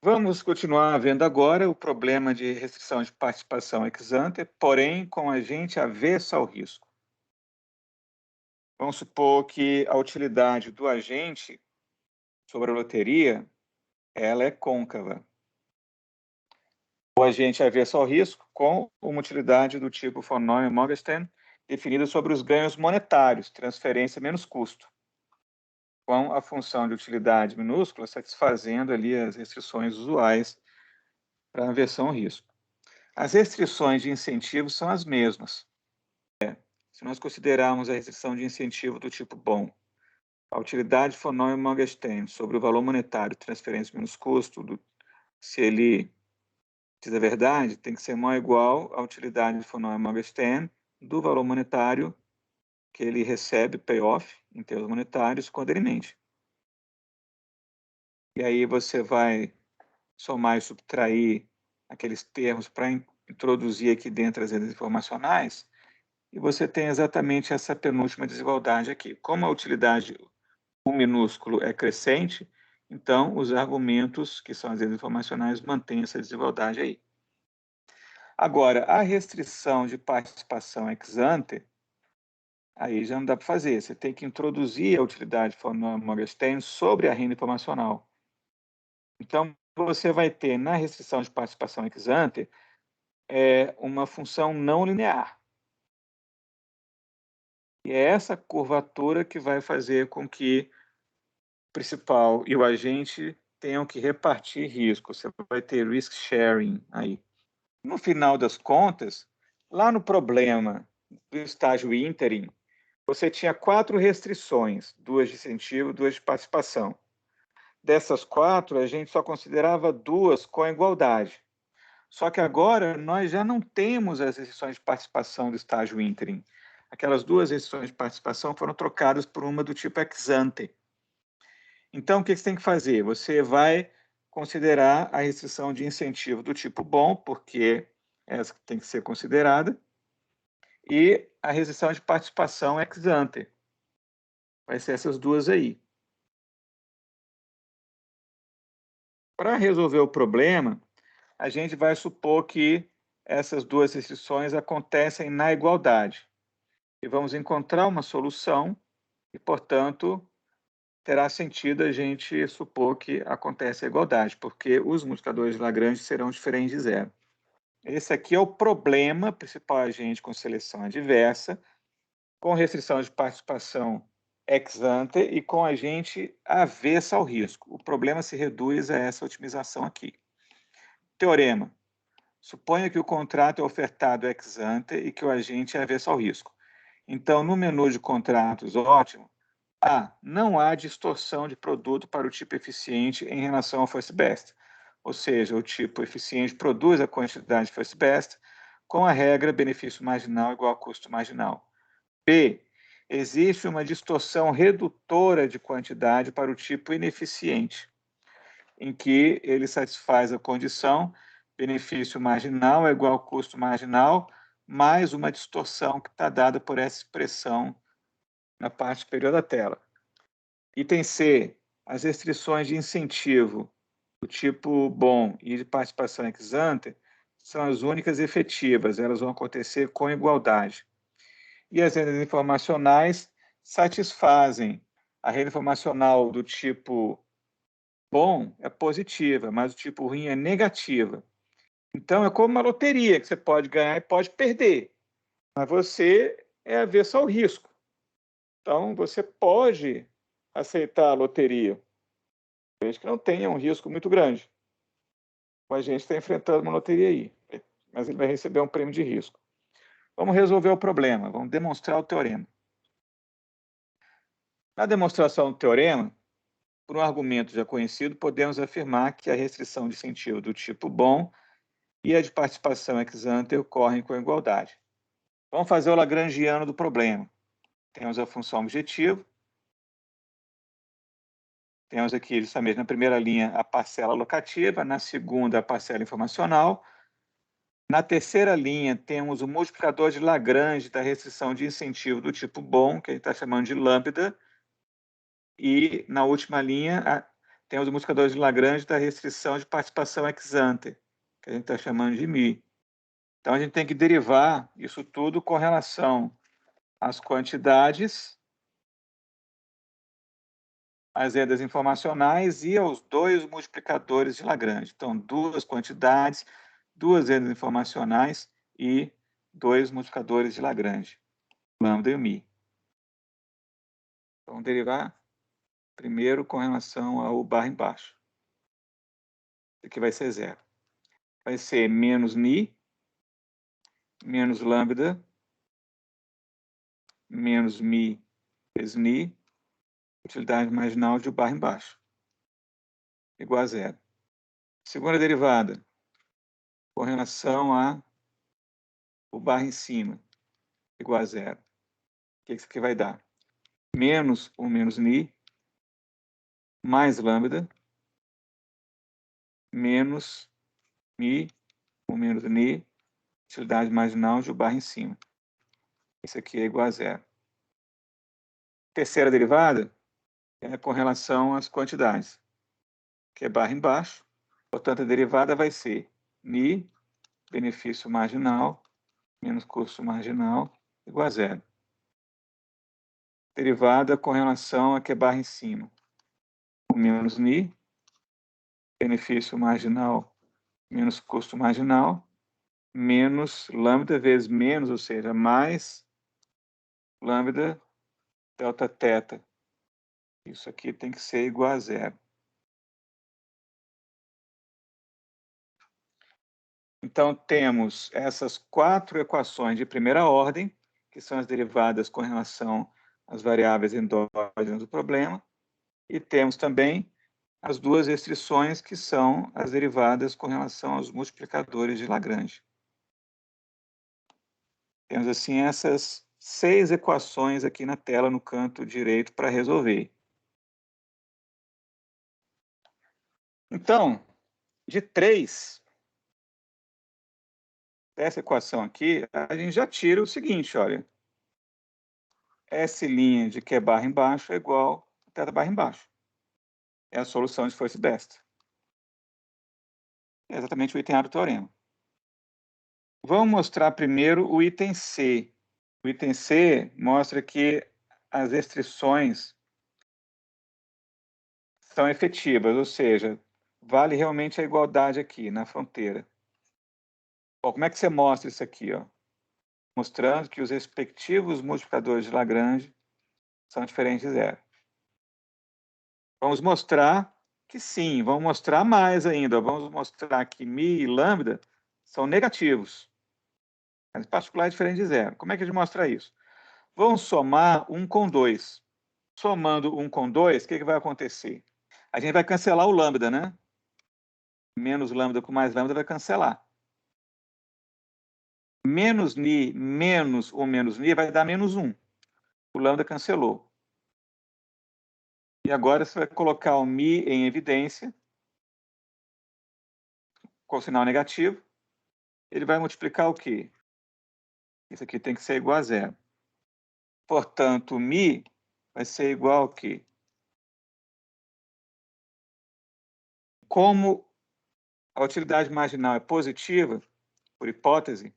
Vamos continuar vendo agora o problema de restrição de participação ex ante, porém com agente avesso ao risco. Vamos supor que a utilidade do agente sobre a loteria, ela é côncava. O agente avesso ao risco com uma utilidade do tipo von Neumann-Morgenstern, definida sobre os ganhos monetários, transferência menos custo, com a função de utilidade minúscula satisfazendo ali as restrições usuais para a aversão ao risco. As restrições de incentivo são as mesmas. Se nós considerarmos a restrição de incentivo do tipo bom, a utilidade von Neumann-Morgenstern sobre o valor monetário, transferência menos custo, se ele diz a verdade, tem que ser maior ou igual à utilidade von Neumann-Morgenstern do valor monetário que ele recebe, payoff, em termos monetários, quando ele mente. E aí você vai somar e subtrair aqueles termos para introduzir aqui dentro as redes informacionais, e você tem exatamente essa penúltima desigualdade aqui. Como a utilidade U minúsculo é crescente, então os argumentos, que são as redes informacionais, mantêm essa desigualdade aí. Agora, a restrição de participação ex ante, aí já não dá para fazer. Você tem que introduzir a utilidade von Neumann-Morgenstern sobre a renda informacional. Então, você vai ter na restrição de participação ex ante uma função não linear. E é essa curvatura que vai fazer com que o principal e o agente tenham que repartir risco. Você vai ter risk sharing aí. No final das contas, lá no problema do estágio ínterim, você tinha 4 restrições, 2 de incentivo, 2 de participação. Dessas 4, a gente só considerava 2 com igualdade. Só que agora nós já não temos as restrições de participação do estágio ínterim. Aquelas 2 restrições de participação foram trocadas por uma do tipo ex ante. Então, o que você tem que fazer? Você vai considerar a restrição de incentivo do tipo bom, porque essa tem que ser considerada, e a restrição de participação ex ante. Vai ser essas duas aí. Para resolver o problema, a gente vai supor que essas duas restrições acontecem na igualdade. E vamos encontrar uma solução e, portanto, terá sentido a gente supor que acontece a igualdade, porque os multiplicadores de Lagrange serão diferentes de zero. Esse aqui é o problema principal agente com seleção adversa, com restrição de participação ex ante e com agente avessa ao risco. O problema se reduz a essa otimização aqui. Teorema. Suponha que o contrato é ofertado ex ante e que o agente é avesso ao risco. Então, no menu de contratos, ótimo, não há distorção de produto para o tipo eficiente em relação ao first best. Ou seja, o tipo eficiente produz a quantidade first best com a regra benefício marginal igual a custo marginal. B, existe uma distorção redutora de quantidade para o tipo ineficiente, em que ele satisfaz a condição benefício marginal é igual a custo marginal, mais uma distorção que está dada por essa expressão na parte superior da tela. Item C, as restrições de incentivo do tipo bom e de participação ex ante são as únicas efetivas, elas vão acontecer com igualdade. E as redes informacionais satisfazem. A rede informacional do tipo bom é positiva, mas o tipo ruim é negativa. Então, é como uma loteria, que você pode ganhar e pode perder, mas você é avesso ao risco. Então, você pode aceitar a loteria, desde que não tenha um risco muito grande. A gente está enfrentando uma loteria aí, mas ele vai receber um prêmio de risco. Vamos resolver o problema, vamos demonstrar o teorema. Na demonstração do teorema, por um argumento já conhecido, podemos afirmar que a restrição de incentivo do tipo bom e a de participação ex ante ocorrem com igualdade. Vamos fazer o lagrangiano do problema. Temos a função objetivo, temos aqui justamente na primeira linha a parcela alocativa, na segunda a parcela informacional, na terceira linha temos o multiplicador de Lagrange da restrição de incentivo do tipo bom, que a gente está chamando de lambda, e na última linha temos o multiplicador de Lagrange da restrição de participação ex ante, que a gente está chamando de μ. Então, a gente tem que derivar isso tudo com relação às quantidades, às rendas informacionais e aos dois multiplicadores de Lagrange. Então, duas quantidades, duas rendas informacionais e dois multiplicadores de Lagrange, lambda e o μ. Vamos derivar primeiro com relação ao barra embaixo. Isso aqui vai ser zero. Vai ser menos μ, menos lambda, menos μ vezes μ, utilidade marginal de barra embaixo, igual a zero. Segunda derivada, com relação a o barra em cima, igual a zero. O que isso aqui vai dar? Menos o menos μ, mais lambda, menos μ, o menos μ, utilidade marginal de barra em cima. Isso aqui é igual a zero. Terceira derivada é com relação às quantidades, que é barra embaixo. Portanto, a derivada vai ser μ, benefício marginal, menos custo marginal, igual a zero. Derivada com relação a que é barra em cima. O menos μ, benefício marginal, menos custo marginal, menos lambda vezes menos, ou seja, mais lambda delta θ. Isso aqui tem que ser igual a zero. Então, temos essas quatro equações de primeira ordem, que são as derivadas com relação às variáveis endógenas do problema, e temos também as duas restrições, que são as derivadas com relação aos multiplicadores de Lagrange. Temos, assim, essas 6 equações aqui na tela, no canto direito, para resolver. Então, de 3, dessa equação aqui, a gente já tira o seguinte, olha. S' de Q barra embaixo é igual a θ barra embaixo. É a solução de First-Best. É exatamente o item A do teorema. Vamos mostrar primeiro o item C. O item C mostra que as restrições são efetivas, ou seja, vale realmente a igualdade aqui na fronteira. Bom, como é que você mostra isso aqui? Ó? Mostrando que os respectivos multiplicadores de Lagrange são diferentes de zero. Vamos mostrar que sim, vamos mostrar mais ainda. Vamos mostrar que μ e lambda são negativos, mas em particular é diferente de zero. Como é que a gente mostra isso? Vamos somar 1 com 2. Somando 1 com 2, o que vai acontecer? A gente vai cancelar o lambda, né? Menos lambda com mais lambda vai cancelar. Menos μ menos o menos μ vai dar menos 1. O lambda cancelou. E agora você vai colocar o μ em evidência, com o sinal negativo. Ele vai multiplicar o quê? Isso aqui tem que ser igual a zero. Portanto, μ vai ser igual ao quê? Como a utilidade marginal é positiva, por hipótese,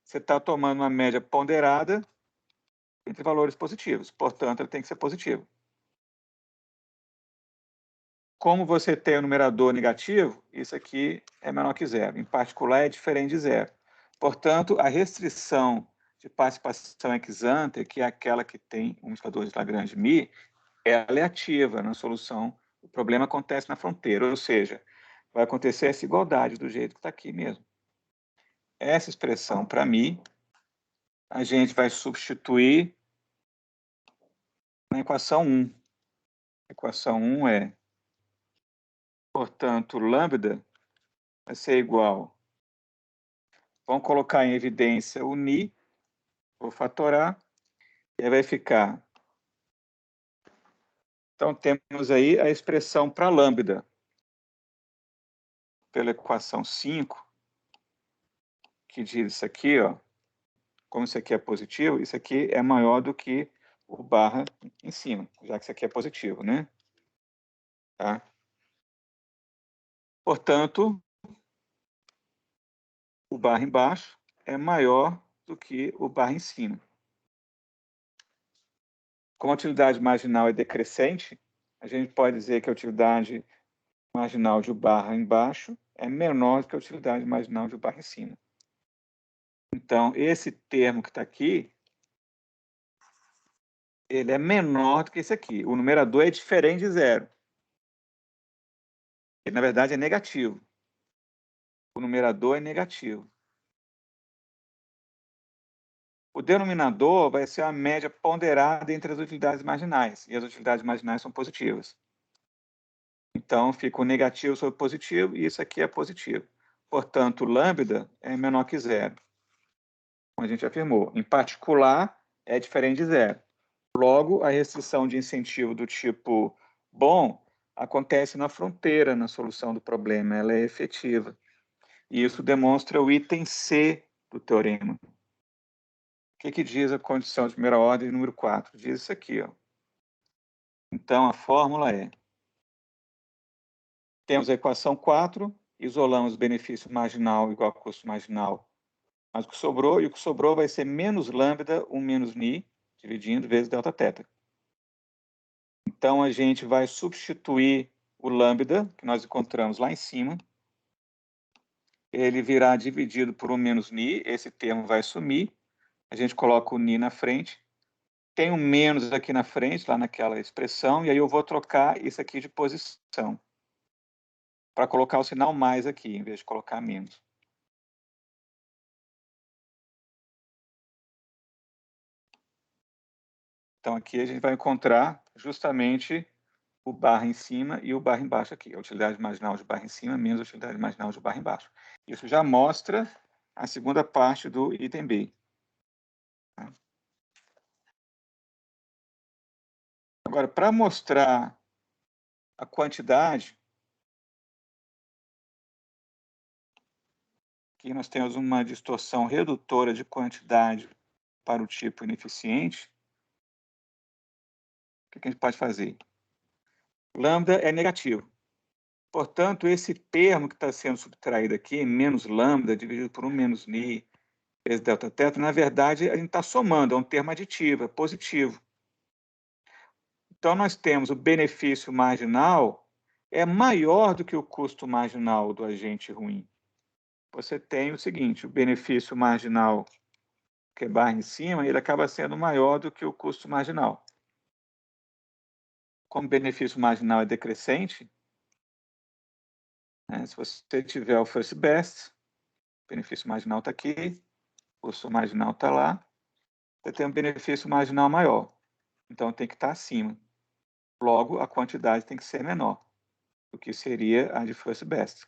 você está tomando uma média ponderada entre valores positivos. Portanto, ele tem que ser positivo. Como você tem o numerador negativo, isso aqui é menor que zero. Em particular, é diferente de zero. Portanto, a restrição de participação ex ante, que é aquela que tem um multiplicador de Lagrange μ, ela é ativa na solução. O problema acontece na fronteira, ou seja, vai acontecer essa igualdade do jeito que está aqui mesmo. Essa expressão, para μ, a gente vai substituir na equação 1. A equação 1 é, portanto, lambda vai ser igual. Vamos colocar em evidência o ni, vou fatorar, e aí vai ficar. Então, temos aí a expressão para lambda, pela equação 5, que diz isso aqui, ó, como isso aqui é positivo, isso aqui é maior do que o barra em cima, já que isso aqui é positivo, né? Tá? Portanto, o barra embaixo é maior do que o barra em cima. Como a utilidade marginal é decrescente, a gente pode dizer que a utilidade marginal de barra embaixo é menor do que a utilidade marginal de barra em cima. Então, esse termo que está aqui, ele é menor do que esse aqui. O numerador é diferente de zero. Ele, na verdade, é negativo. O numerador é negativo. O denominador vai ser a média ponderada entre as utilidades marginais. E as utilidades marginais são positivas. Então, fica o negativo sobre o positivo, e isso aqui é positivo. Portanto, lambda é menor que zero. Como a gente afirmou. Em particular, é diferente de zero. Logo, a restrição de incentivo do tipo bom acontece na fronteira na solução do problema. Ela é efetiva. E isso demonstra o item C do teorema. O que diz a condição de primeira ordem número 4? Diz isso aqui. Ó. Então, a fórmula é: temos a equação 4, isolamos benefício marginal igual a custo marginal, mas o que sobrou, e o que sobrou vai ser menos lambda, 1 menos ni, dividindo vezes delta θ. Então, a gente vai substituir o lambda, que nós encontramos lá em cima, ele virá dividido por 1 menos ni, esse termo vai sumir, a gente coloca o ni na frente, tem um menos aqui na frente, lá naquela expressão, e aí eu vou trocar isso aqui de posição, para colocar o sinal mais aqui, em vez de colocar menos. Então, aqui a gente vai encontrar justamente o barra em cima e o barra embaixo aqui. A utilidade marginal de barra em cima menos a utilidade marginal de barra embaixo. Isso já mostra a segunda parte do item B. Agora, para mostrar a quantidade, aqui nós temos uma distorção redutora de quantidade para o tipo ineficiente. O que a gente pode fazer? Lambda é negativo. Portanto, esse termo que está sendo subtraído aqui, menos lambda dividido por 1 menos ni, vezes delta θ, na verdade, a gente está somando, é um termo aditivo, é positivo. Então, nós temos o benefício marginal é maior do que o custo marginal do agente ruim. Você tem o seguinte, o benefício marginal, que é barra em cima, ele acaba sendo maior do que o custo marginal. Como o benefício marginal é decrescente, né, se você tiver o first best, o benefício marginal está aqui, o custo marginal está lá, você tem um benefício marginal maior. Então, tem que estar acima. Logo, a quantidade tem que ser menor do que seria a de first best.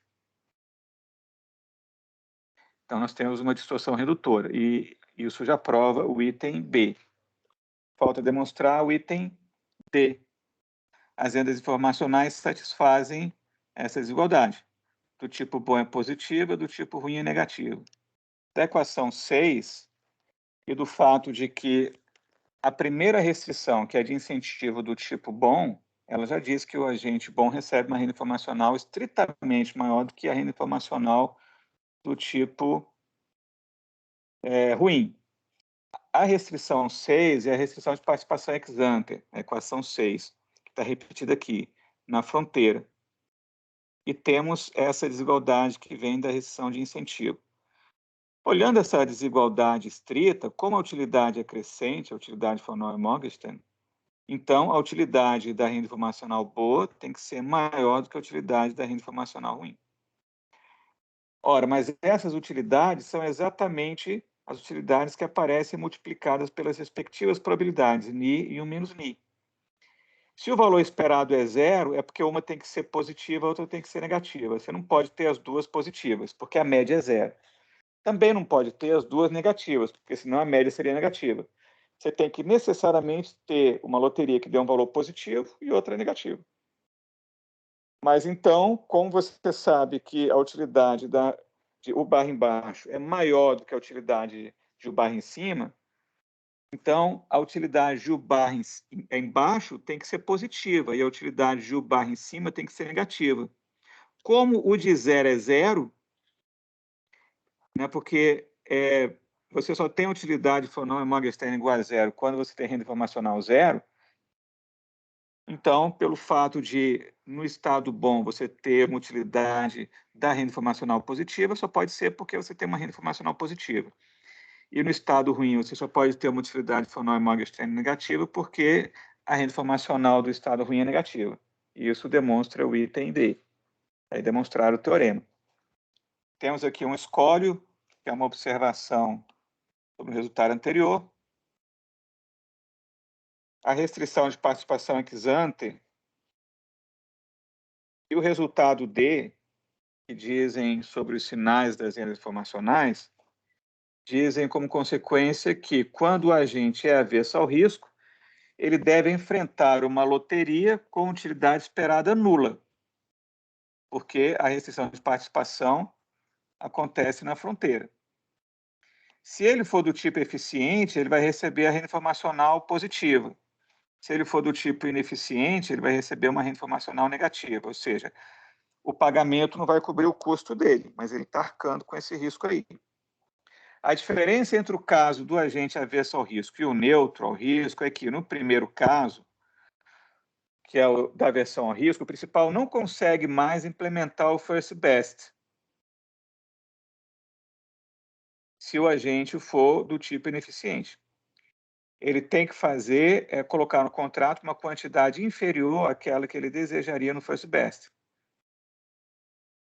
Então, nós temos uma distorção redutora, e isso já prova o item B. Falta demonstrar o item D. As vendas informacionais satisfazem essa desigualdade. Do tipo bom é positiva, do tipo ruim é negativo. Da equação 6, e do fato de que a primeira restrição, que é de incentivo do tipo bom, ela já diz que o agente bom recebe uma renda informacional estritamente maior do que a renda informacional do tipo ruim. A restrição 6 é a restrição de participação ex ante, a equação 6, que está repetida aqui, na fronteira. E temos essa desigualdade que vem da restrição de incentivo. Olhando essa desigualdade estrita, como a utilidade é crescente, a utilidade von Neumann-Morgenstern, então a utilidade da renda informacional boa tem que ser maior do que a utilidade da renda informacional ruim. Ora, mas essas utilidades são exatamente as utilidades que aparecem multiplicadas pelas respectivas probabilidades, ni e 1 menos ni. Se o valor esperado é zero, é porque uma tem que ser positiva, a outra tem que ser negativa. Você não pode ter as duas positivas, porque a média é zero. Também não pode ter as duas negativas, porque senão a média seria negativa. Você tem que necessariamente ter uma loteria que dê um valor positivo e outra negativo. Mas então, como você sabe que a utilidade de U barra embaixo é maior do que a utilidade de U barra em cima, Então, a utilidade Gil barra embaixo tem que ser positiva e a utilidade Gil barra em cima tem que ser negativa. Como o de zero é zero, né, porque você só tem utilidade Von Morgenstern igual a zero quando você tem renda informacional zero. Então, pelo fato de, no estado bom, você ter uma utilidade da renda informacional positiva, só pode ser porque você tem uma renda informacional positiva. E no estado ruim, você só pode ter uma utilidade Von Morgenstern negativa porque a renda informacional do estado ruim é negativa. E isso demonstra o item D. É demonstrar o teorema. Temos aqui um escólio, que é uma observação sobre o resultado anterior. A restrição de participação ex ante e o resultado D, que dizem sobre os sinais das rendas informacionais, dizem como consequência que, quando o agente é avesso ao risco, ele deve enfrentar uma loteria com utilidade esperada nula, porque a restrição de participação acontece na fronteira. Se ele for do tipo eficiente, ele vai receber a renda informacional positiva. Se ele for do tipo ineficiente, ele vai receber uma renda informacional negativa, ou seja, o pagamento não vai cobrir o custo dele, mas ele está arcando com esse risco aí. A diferença entre o caso do agente avesso ao risco e o neutro ao risco é que, no primeiro caso, que é o da aversão ao risco, o principal não consegue mais implementar o first best se o agente for do tipo ineficiente. Ele tem que fazer, colocar no contrato uma quantidade inferior àquela que ele desejaria no first best.